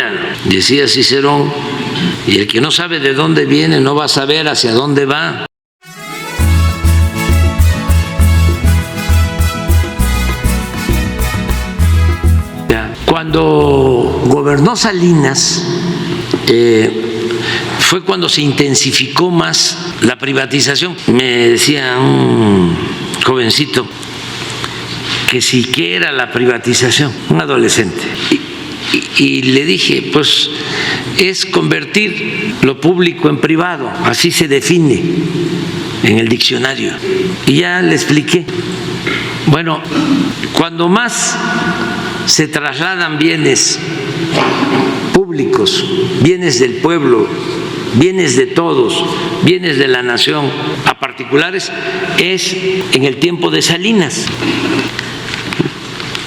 historia, decía Cicerón, y el que no sabe de dónde viene no va a saber hacia dónde va. Cuando gobernó Salinas, fue cuando se intensificó más la privatización. Me decía un jovencito que si qué era la privatización, un adolescente. Y le dije, pues es convertir lo público en privado, así se define en el diccionario. Y ya le expliqué. Bueno, cuando más se trasladan bienes públicos, bienes del pueblo, bienes de todos, bienes de la nación a particulares, es en el tiempo de Salinas.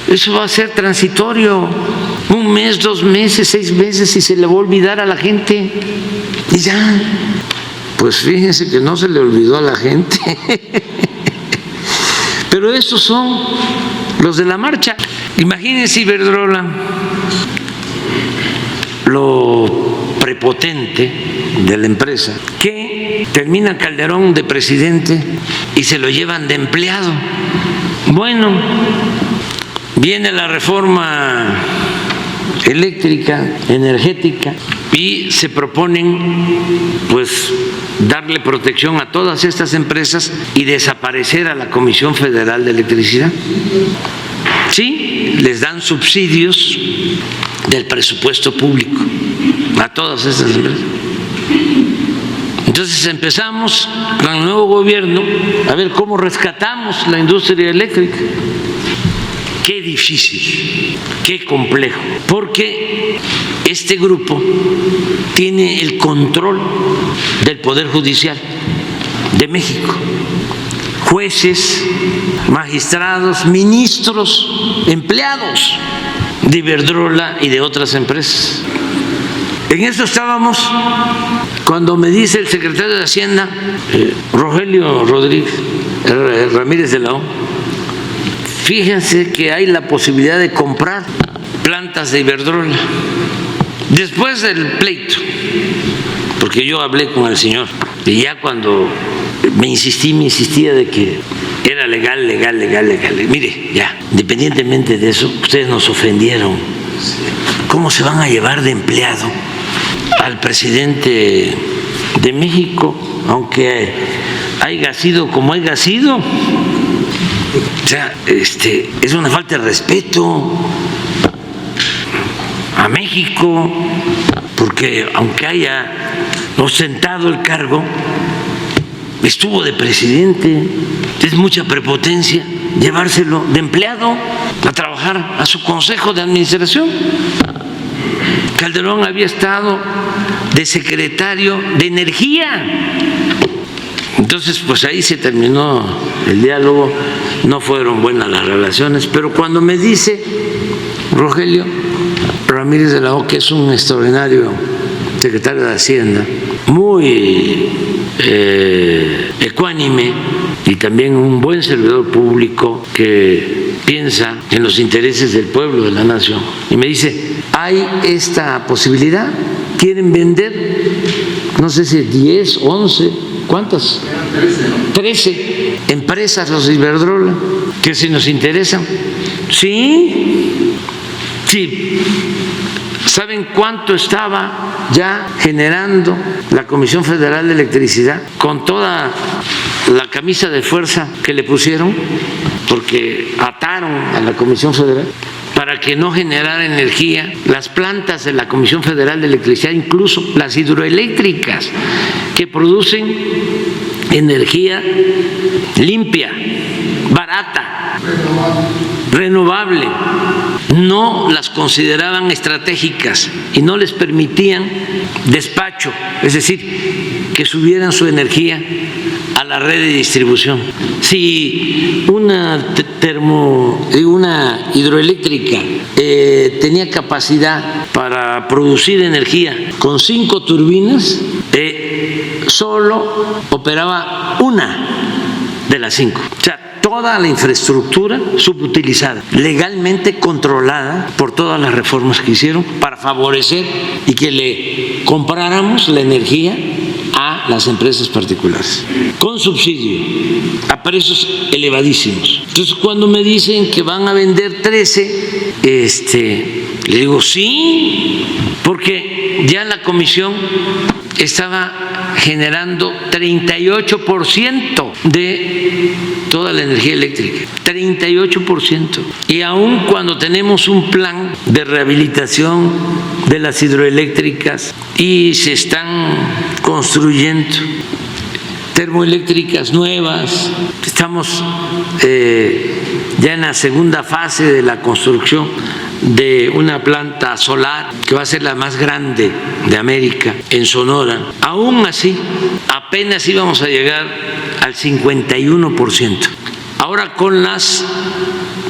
Eso va a ser transitorio, 1 mes, 2 meses, 6 meses, y se le va a olvidar a la gente. Y ya, pues fíjense que no se le olvidó a la gente. Pero esos son los de la marcha. Imagínense Iberdrola, lo prepotente de la empresa, que termina Calderón de presidente y se lo llevan de empleado. Bueno, viene la reforma eléctrica, energética, y se proponen pues darle protección a todas estas empresas y desaparecer a la Comisión Federal de Electricidad. Sí, les dan subsidios del presupuesto público a todas estas empresas. Entonces empezamos con el nuevo gobierno a ver cómo rescatamos la industria eléctrica. Qué difícil, qué complejo, porque este grupo tiene el control del Poder Judicial de México. Jueces, magistrados, ministros, empleados de Iberdrola y de otras empresas. En eso estábamos cuando me dice el secretario de Hacienda, Rogelio Ramírez de la O, fíjense que hay la posibilidad de comprar plantas de Iberdrola después del pleito, porque yo hablé con el señor y ya cuando me insistía de que era legal. Mire, ya, independientemente de eso, ustedes nos ofendieron. ¿Cómo se van a llevar de empleado al presidente de México, aunque haya sido como haya sido? O sea, es una falta de respeto a México, porque aunque haya ostentado el cargo, estuvo de presidente, es mucha prepotencia llevárselo de empleado a trabajar a su consejo de administración. Calderón había estado de secretario de Energía. Entonces, pues ahí se terminó el diálogo, no fueron buenas las relaciones, pero cuando me dice Rogelio Ramírez de la O, que es un extraordinario secretario de Hacienda, muy ecuánime y también un buen servidor público que piensa en los intereses del pueblo, de la nación, y me dice, hay esta posibilidad, quieren vender, no sé si 10, 11, ¿cuántas? 13 empresas los de Iberdrola, que si nos interesan. Sí. ¿Saben cuánto estaba ya generando la Comisión Federal de Electricidad con toda la camisa de fuerza que le pusieron? Porque ataron a la Comisión Federal para que no generara energía. Las plantas de la Comisión Federal de Electricidad, incluso las hidroeléctricas, que producen energía limpia, barata, renovable, no las consideraban estratégicas y no les permitían despacho, es decir, que subieran su energía a la red de distribución. Si una hidroeléctrica tenía capacidad para producir energía con 5 turbinas, solo operaba una de las 5. O sea, toda la infraestructura subutilizada, legalmente controlada por todas las reformas que hicieron para favorecer y que le compráramos la energía a las empresas particulares, con subsidio, a precios elevadísimos. Entonces, cuando me dicen que van a vender 13, le digo sí, porque ya la comisión estaba generando 38% de toda la energía eléctrica, 38%. Y aún cuando tenemos un plan de rehabilitación de las hidroeléctricas y se están construyendo termoeléctricas nuevas, estamos ya en la segunda fase de la construcción de una planta solar que va a ser la más grande de América en Sonora. Aún así, apenas íbamos a llegar al 51%. Ahora con las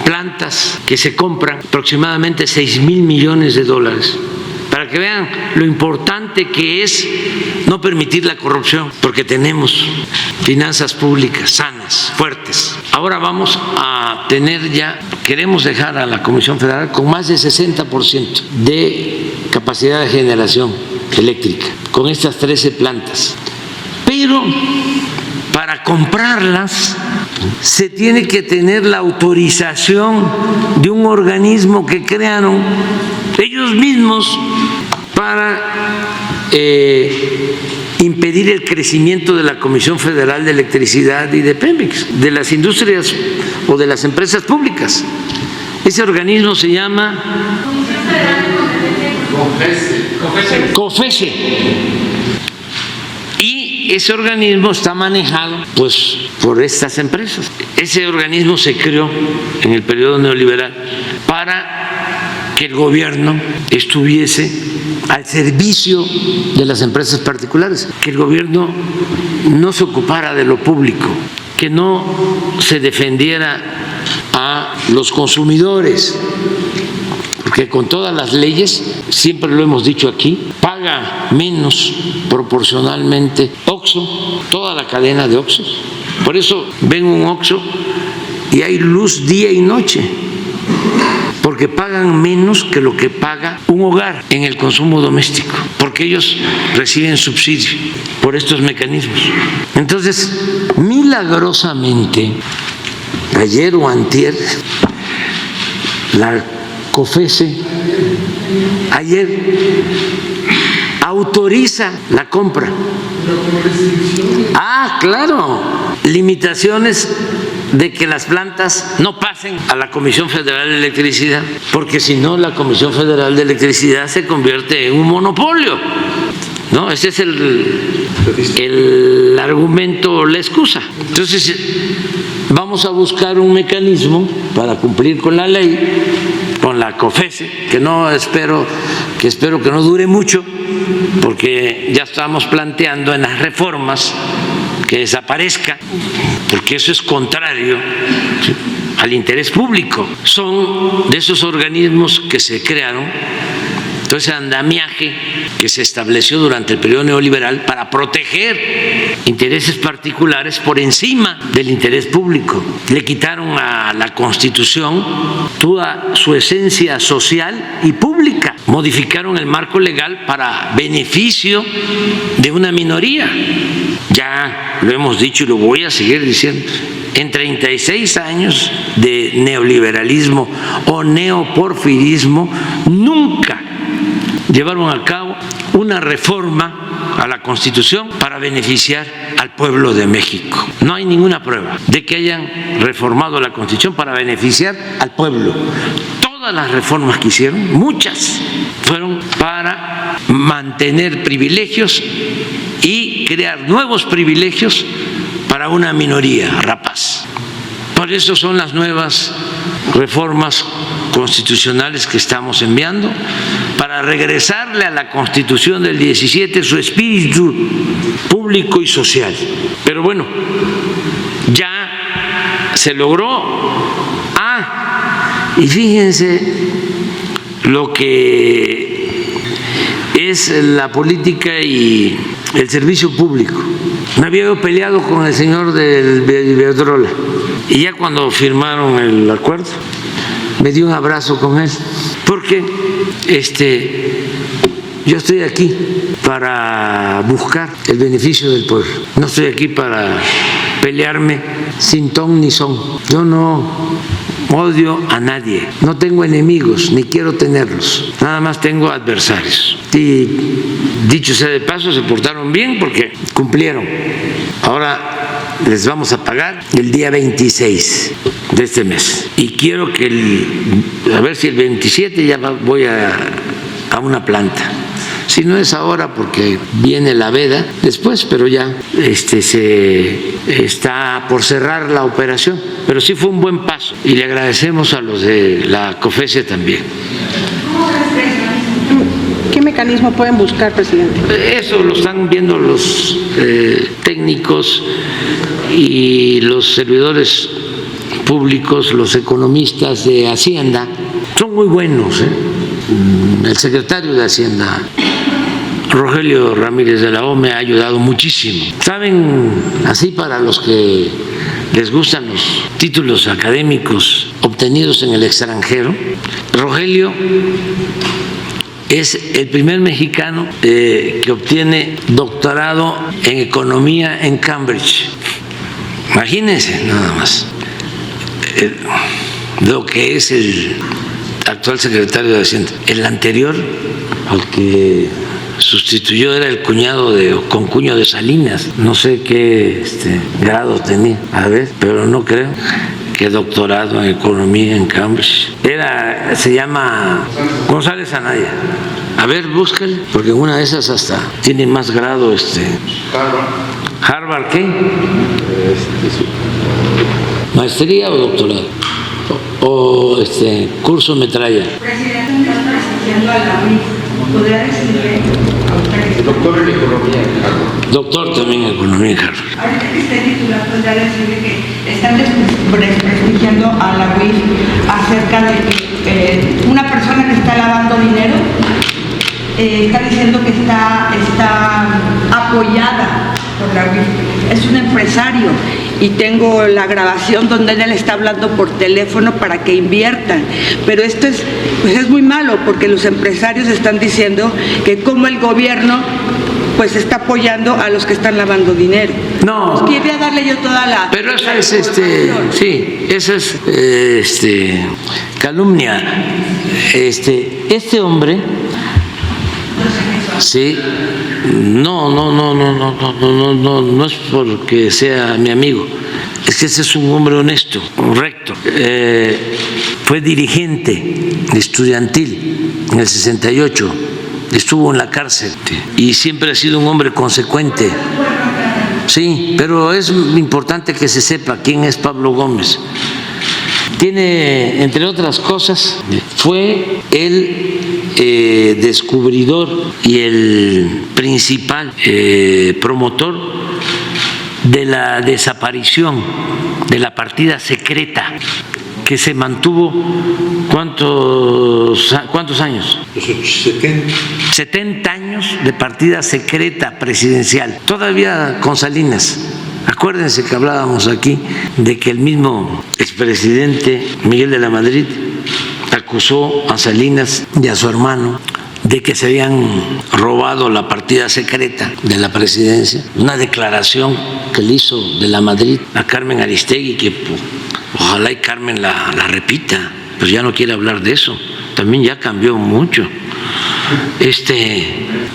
plantas que se compran, aproximadamente 6,000 millones de dólares, para que vean lo importante que es no permitir la corrupción, porque tenemos finanzas públicas sanas, fuertes. Ahora vamos a tener ya, queremos dejar a la Comisión Federal con más de 60% de capacidad de generación eléctrica, con estas 13 plantas. Pero para comprarlas se tiene que tener la autorización de un organismo que crearon ellos mismos para impedir el crecimiento de la Comisión Federal de Electricidad y de Pemex, de las industrias o de las empresas públicas. Ese organismo se llama COFECE. Y ese organismo está manejado pues por estas empresas. Ese organismo se creó en el periodo neoliberal para que el gobierno estuviese al servicio de las empresas particulares, que el gobierno no se ocupara de lo público, que no se defendiera a los consumidores, porque con todas las leyes, siempre lo hemos dicho aquí, paga menos proporcionalmente Oxxo, toda la cadena de Oxxos. Por eso ven un Oxxo y hay luz día y noche, porque pagan menos que lo que paga un hogar en el consumo doméstico, porque ellos reciben subsidio por estos mecanismos. Entonces, milagrosamente, ayer o antier, la COFECE ayer autoriza la compra. Ah, claro, limitaciones de que las plantas no pasen a la Comisión Federal de Electricidad, porque si no la Comisión Federal de Electricidad se convierte en un monopolio, ¿no? Ese es el argumento, la excusa. Entonces, vamos a buscar un mecanismo para cumplir con la ley, con la COFECE, que espero que no dure mucho, porque ya estamos planteando en las reformas que desaparezca, porque eso es contrario al interés público. Son de esos organismos que se crearon, todo ese andamiaje que se estableció durante el periodo neoliberal para proteger intereses particulares por encima del interés público. Le quitaron a la Constitución toda su esencia social y pública. Modificaron el marco legal para beneficio de una minoría. Ya lo hemos dicho y lo voy a seguir diciendo. En 36 años de neoliberalismo o neoporfirismo, nunca llevaron a cabo una reforma a la Constitución para beneficiar al pueblo de México. No hay ninguna prueba de que hayan reformado la Constitución para beneficiar al pueblo. Todas las reformas que hicieron, muchas, fueron para mantener privilegios y crear nuevos privilegios para una minoría rapaz. Por eso son las nuevas reformas constitucionales que estamos enviando, para regresarle a la Constitución del 17 su espíritu público y social. Pero bueno, ya se logró. Y fíjense lo que es la política y el servicio público. Me había peleado con el señor del Iberdrola y ya cuando firmaron el acuerdo me di un abrazo con él, porque yo estoy aquí para buscar el beneficio del pueblo, no estoy aquí para pelearme sin ton ni son. Yo no odio a nadie, no tengo enemigos ni quiero tenerlos, nada más tengo adversarios. Y dicho sea de paso, se portaron bien porque cumplieron. Ahora les vamos a pagar el día 26 de este mes y quiero que a ver si el 27 ya voy a una planta. Si no es ahora porque viene la veda después, pero ya se está por cerrar la operación. Pero sí fue un buen paso y le agradecemos a los de la COFESE también. ¿Qué mecanismo pueden buscar, presidente? Eso lo están viendo los técnicos y los servidores públicos, los economistas de Hacienda. Son muy buenos, El secretario de Hacienda, Rogelio Ramírez de la O, me ha ayudado muchísimo. Saben, así para los que les gustan los títulos académicos obtenidos en el extranjero, Rogelio es el primer mexicano que obtiene doctorado en economía en Cambridge. Imagínense nada más lo que es el actual secretario de Hacienda. El anterior, al que sustituyó, era el cuñado de Concuño de Salinas. No sé qué grado tenía, a ver, pero no creo que doctorado en economía en Cambridge. Se llama González Anaya. A ver, búscale, porque en una de esas hasta tiene más grado Harvard, ¿qué? ¿Maestría o doctorado? O curso metralla. Presidente, está presidiendo a la UIF. ¿Podría decirle a usted? Doctor en economía en Harvard. Doctor también en economía en Harvard. Ahorita que esté titular, podría decirle que están desprestigiando a la UIF acerca de que una persona que está lavando dinero está diciendo que está apoyada por la UIF. Es un empresario y tengo la grabación donde él está hablando por teléfono para que inviertan, pero esto es muy malo porque los empresarios están diciendo que como el gobierno pues está apoyando a los que están lavando dinero. No. Pues quería darle yo toda la... Pero esa es sí, esa es calumnia. Este hombre, sí, no es porque sea mi amigo, es que ese es un hombre honesto, recto. Fue dirigente estudiantil en el 68, estuvo en la cárcel y siempre ha sido un hombre consecuente. Sí, pero es importante que se sepa quién es Pablo Gómez. Tiene, entre otras cosas, fue el descubridor y el principal promotor de la desaparición de la partida secreta que se mantuvo ¿cuántos años? 70 años de partida secreta presidencial, todavía con Salinas. Acuérdense que hablábamos aquí de que el mismo expresidente Miguel de la Madrid acusó a Salinas y a su hermano de que se habían robado la partida secreta de la presidencia. Una declaración que le hizo de la Madrid a Carmen Aristegui, que ojalá y Carmen la repita, pues ya no quiere hablar de eso. También ya cambió mucho.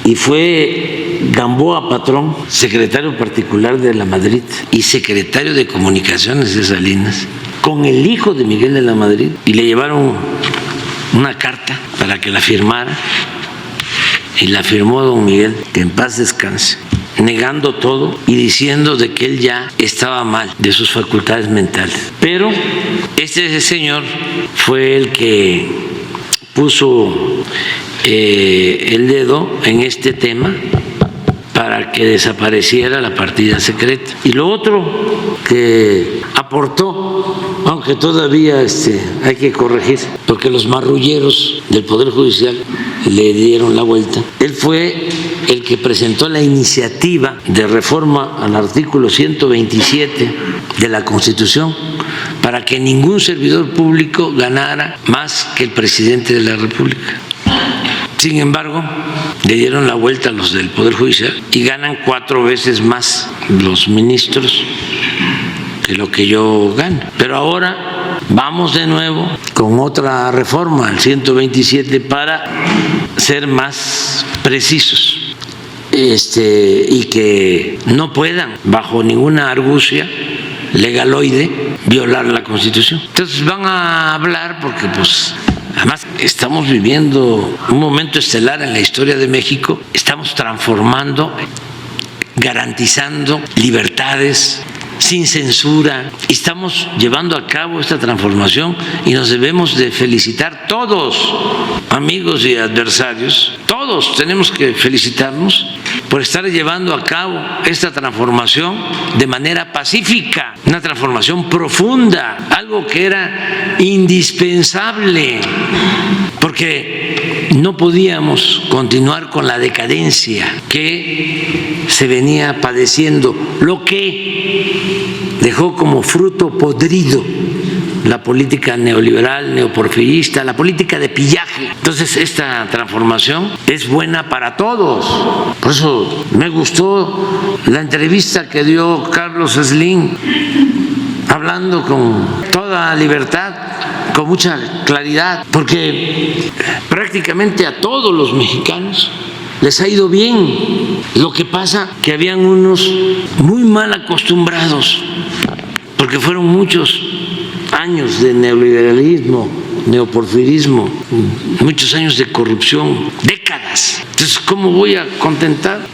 Y fue Gamboa Patrón, secretario particular de la Madrid y secretario de Comunicaciones de Salinas, con el hijo de Miguel de la Madrid, y le llevaron una carta para que la firmara, y la firmó don Miguel, que en paz descanse, negando todo y diciendo de que él ya estaba mal de sus facultades mentales. Pero ese señor fue el que puso el dedo en este tema para que desapareciera la partida secreta. Y lo otro que aportó, aunque que todavía hay que corregir, porque los marrulleros del Poder Judicial le dieron la vuelta. Él fue el que presentó la iniciativa de reforma al artículo 127 de la Constitución para que ningún servidor público ganara más que el presidente de la República. Sin embargo, le dieron la vuelta a los del Poder Judicial y ganan 4 veces más los ministros que lo que yo gano. Pero ahora vamos de nuevo con otra reforma al 127 para ser más precisos y que no puedan, bajo ninguna argucia legaloide, violar la Constitución. Entonces van a hablar porque pues además estamos viviendo un momento estelar en la historia de México, estamos transformando, garantizando libertades sin censura, estamos llevando a cabo esta transformación y nos debemos de felicitar todos, amigos y adversarios, todos tenemos que felicitarnos por estar llevando a cabo esta transformación de manera pacífica, una transformación profunda, algo que era indispensable, porque no podíamos continuar con la decadencia que se venía padeciendo, lo que dejó como fruto podrido la política neoliberal, neoporfirista, la política de pillaje. Entonces esta transformación es buena para todos. Por eso me gustó la entrevista que dio Carlos Slim, hablando con toda libertad, con mucha claridad, porque prácticamente a todos los mexicanos les ha ido bien. Lo que pasa que habían unos muy mal acostumbrados, porque fueron muchos años de neoliberalismo, neoporfirismo, muchos años de corrupción, décadas. Entonces, ¿cómo voy a contentar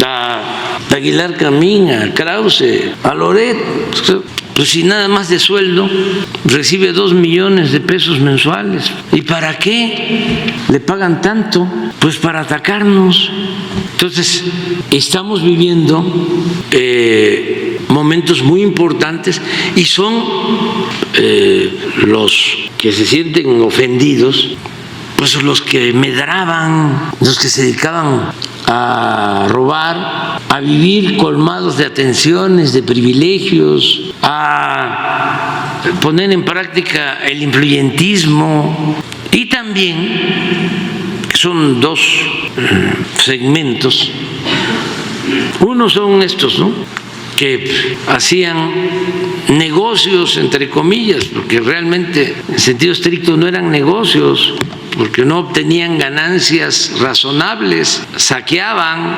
a Aguilar Camín, a Krause, a Loret? Pues si nada más de sueldo recibe 2 millones de pesos mensuales. ¿Y para qué le pagan tanto? Pues para atacarnos. Entonces, estamos viviendo momentos muy importantes y son los que se sienten ofendidos, pues los que medraban, los que se dedicaban a robar, a vivir colmados de atenciones, de privilegios, a poner en práctica el influyentismo, y también, que son 2 segmentos, uno son estos, ¿no?, que hacían negocios, entre comillas, porque realmente en sentido estricto no eran negocios, porque no obtenían ganancias razonables, saqueaban,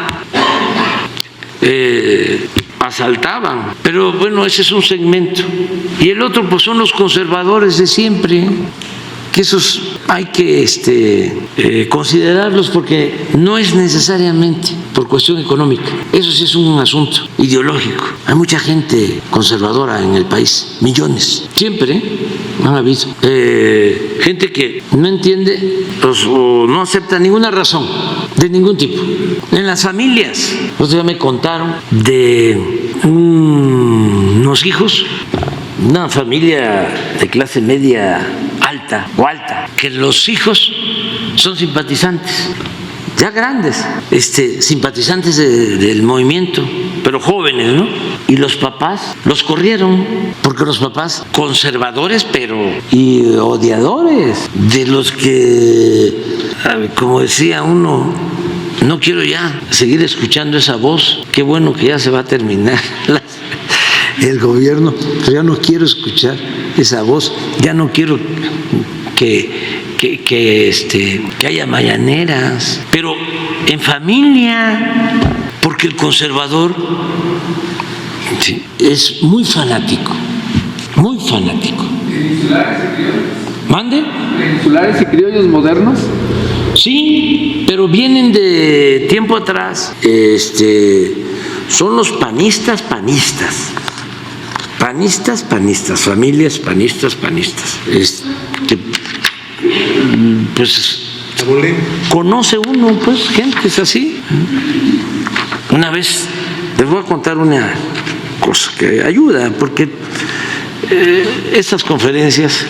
asaltaban. Pero bueno, ese es un segmento. Y el otro pues son los conservadores de siempre, que esos hay que considerarlos, porque no es necesariamente por cuestión económica, eso sí es un asunto ideológico. Hay mucha gente conservadora en el país, millones, siempre han habido gente que no entiende o no acepta ninguna razón de ningún tipo. En las familias, otro día me contaron de unos hijos, una familia de clase media alta o alta, que los hijos son simpatizantes, ya grandes, simpatizantes del movimiento, pero jóvenes, ¿no? Y los papás los corrieron, porque los papás conservadores, pero y odiadores, de los que, como decía uno, no quiero ya seguir escuchando esa voz, qué bueno que ya se va a terminar el gobierno, pero ya no quiero escuchar esa voz, ya no quiero que haya mañaneras, pero en familia, porque el conservador es muy fanático, muy fanático. ¿Peninsulares y criollos? ¿Mande? ¿Peninsulares y criollos modernos? Sí, pero vienen de tiempo atrás, son los panistas, familias panistas. Pues conoce uno, pues, gentes así. Una vez les voy a contar una cosa que ayuda, porque Estas conferencias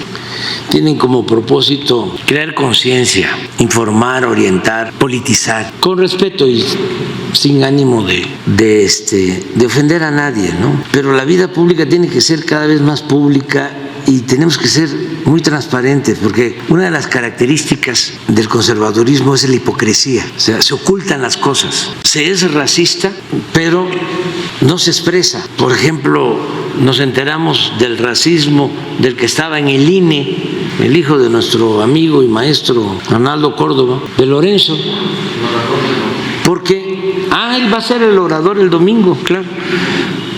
tienen como propósito crear conciencia, informar, orientar, politizar, con respeto y sin ánimo de ofender a nadie, ¿no? Pero la vida pública tiene que ser cada vez más pública y tenemos que ser muy transparentes, porque una de las características del conservadurismo es la hipocresía, o sea, se ocultan las cosas. Se es racista, pero no se expresa. Por ejemplo, nos enteramos del racismo del que estaba en el INE, el hijo de nuestro amigo y maestro Arnaldo Córdoba, de Lorenzo, porque, él va a ser el orador el domingo, claro,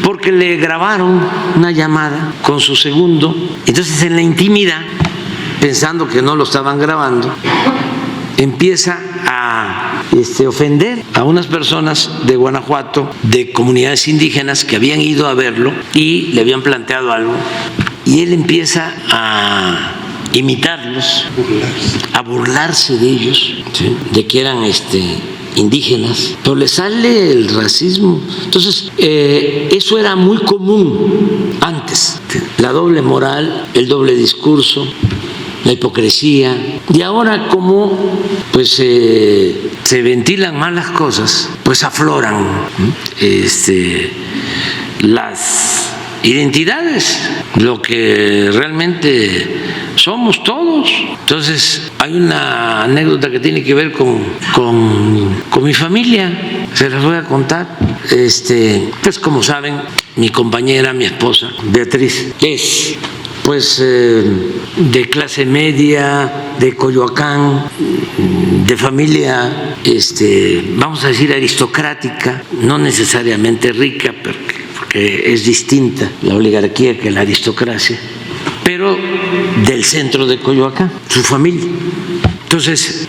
porque le grabaron una llamada con su segundo, entonces en la intimidad, pensando que no lo estaban grabando, empieza a ofender a unas personas de Guanajuato, de comunidades indígenas que habían ido a verlo y le habían planteado algo, y él empieza a imitarlos, a burlarse de ellos, ¿sí?, de que eran indígenas, pero le sale el racismo. Entonces, eso era muy común antes, la doble moral, el doble discurso, la hipocresía, y ahora como pues se ventilan más las cosas, pues afloran las identidades, lo que realmente somos todos. Entonces, hay una anécdota que tiene que ver con mi familia, se las voy a contar. Pues como saben, mi compañera, mi esposa, Beatriz, es pues de clase media, de Coyoacán, de familia, vamos a decir aristocrática, no necesariamente rica, porque es distinta la oligarquía que la aristocracia, pero del centro de Coyoacán, su familia. Entonces,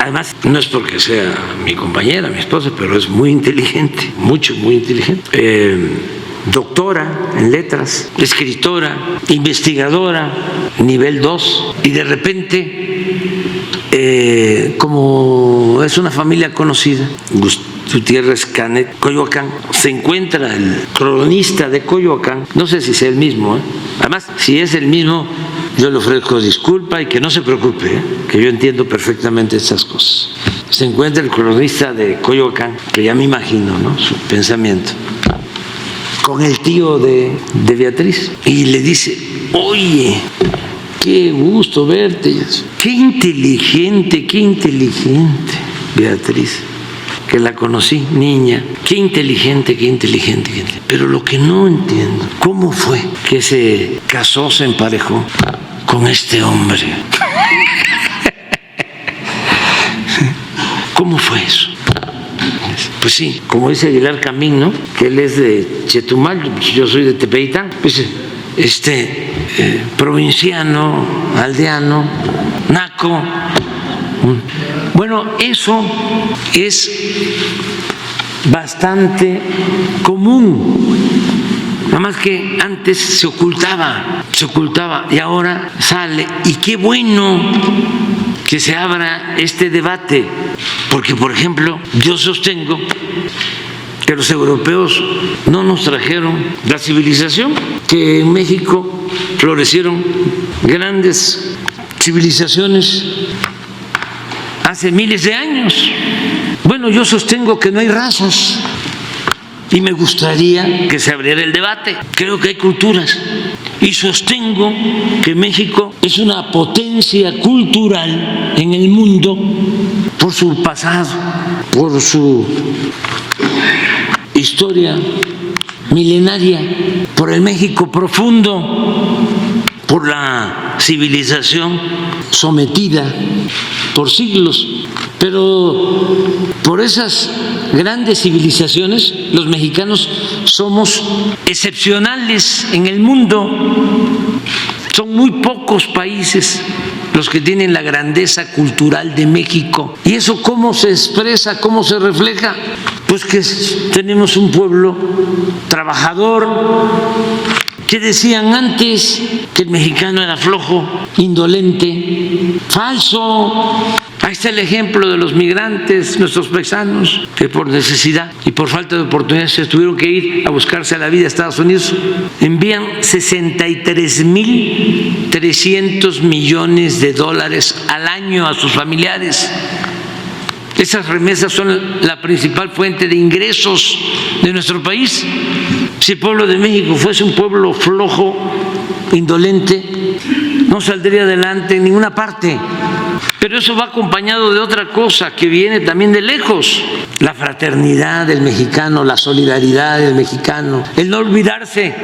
además, no es porque sea mi compañera, mi esposa, pero es muy inteligente, muy inteligente. Doctora en letras, escritora, investigadora, nivel 2, y de repente, como es una familia conocida, Gutiérrez Canet, Coyoacán, se encuentra el cronista de Coyoacán, no sé si sea el mismo, además, si es el mismo, yo le ofrezco disculpa y que no se preocupe, que yo entiendo perfectamente estas cosas. Se encuentra el cronista de Coyoacán, que ya me imagino, ¿no?, su pensamiento, con el tío de Beatriz, y le dice: oye, qué gusto verte, qué inteligente, Beatriz, que la conocí, niña, qué inteligente, pero lo que no entiendo, ¿cómo fue que se casó, se emparejó con este hombre? ¿Cómo fue eso? Pues sí, como dice Aguilar Camín, ¿no?, que él es de Chetumal, yo soy de Tepeitán, pues provinciano, aldeano, naco. Bueno, eso es bastante común, nada más que antes se ocultaba, y ahora sale, y qué bueno que se abra este debate, porque, por ejemplo, yo sostengo que los europeos no nos trajeron la civilización, que en México florecieron grandes civilizaciones hace miles de años. Bueno, yo sostengo que no hay razas y me gustaría que se abriera el debate. Creo que hay culturas y sostengo que México es una potencia cultural en el mundo por su pasado, por su historia milenaria, por el México profundo, por la civilización sometida por siglos. Pero por esas grandes civilizaciones, los mexicanos somos excepcionales en el mundo. Son muy pocos países los que tienen la grandeza cultural de México. ¿Y eso cómo se expresa, cómo se refleja? Pues que tenemos un pueblo trabajador. ¿Qué decían antes? Que el mexicano era flojo, indolente. Falso. Ahí está el ejemplo de los migrantes, nuestros paisanos, que por necesidad y por falta de oportunidades se tuvieron que ir a buscarse la vida a Estados Unidos. Envían 63.300 millones de dólares al año a sus familiares. Esas remesas son la principal fuente de ingresos de nuestro país. Si el pueblo de México fuese un pueblo flojo, indolente, no saldría adelante en ninguna parte. Pero eso va acompañado de otra cosa que viene también de lejos: la fraternidad del mexicano, la solidaridad del mexicano, el no olvidarse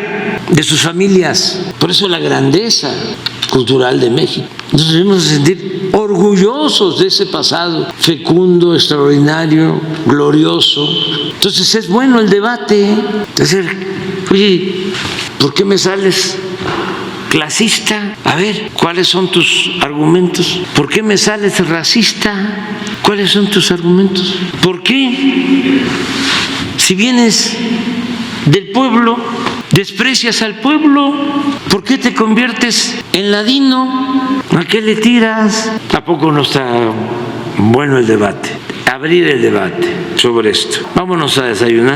de sus familias. Por eso la grandeza cultural de México. Nos debemos sentir orgullosos de ese pasado fecundo, extraordinario, glorioso. Entonces es bueno el debate. Entonces, oye, ¿por qué me sales clasista? A ver, ¿cuáles son tus argumentos? ¿Por qué me sales racista? ¿Cuáles son tus argumentos? ¿Por qué, si vienes del pueblo, desprecias al pueblo? ¿Por qué te conviertes en ladino? ¿A qué le tiras? ¿A poco no está bueno el debate? Abrir el debate sobre esto. Vámonos a desayunar.